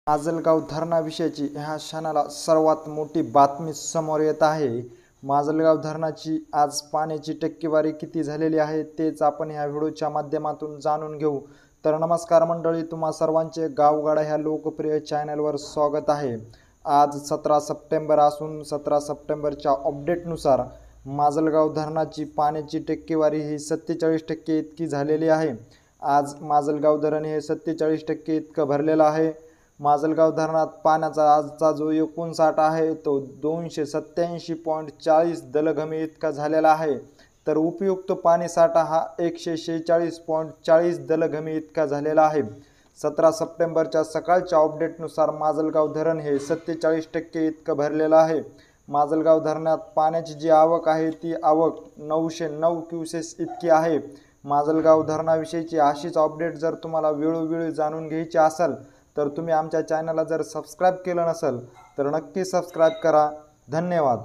माजलगाव धरणाविषयीची ह्या क्षणाला सर्वात मोठी बातमी समोर येत आहे। माजलगाव धरणाची आज पाण्याची टक्केवारी किती झालेली आहे तेच आपण ह्या व्हिडिओच्या माध्यमातून जाणून घेऊ। तर नमस्कार मंडळी, तुम्हा सर्वांचे गावगाडा ह्या लोकप्रिय चॅनलवर स्वागत आहे। आज 17 सप्टेंबर असून 17 सप्टेंबरच्या अपडेटनुसार माजलगाव धरणाची पाण्याची टक्केवारी ही 47% इतकी झालेली आहे। आज माजलगाव धरण हे 47% इतकं भरलेलं आहे। माजलगाव धरणात पाण्याचा आजचा जो एकूण साठा आहे तो 287.40 दलघमी इतका झालेला आहे। तर उपयुक्त पाणी साठा हा 146.40 दलघमी इतका झालेला आहे। 17 सप्टेंबरच्या सकाळच्या अपडेटनुसार माजलगाव धरण हे 47% इतकं भरलेलं आहे। माजलगाव धरणात पाण्याची जी आवक आहे ती आवक 909 क्युसेस इतकी आहे। माजलगाव धरणाविषयीची अशीच अपडेट जर तुम्हाला वेळोवेळी जाणून घ्यायची असेल तर तुम्ही आमच्या चॅनलला जर सबस्क्राइब केलं नसेल तर नक्की सबस्क्राइब करा। धन्यवाद।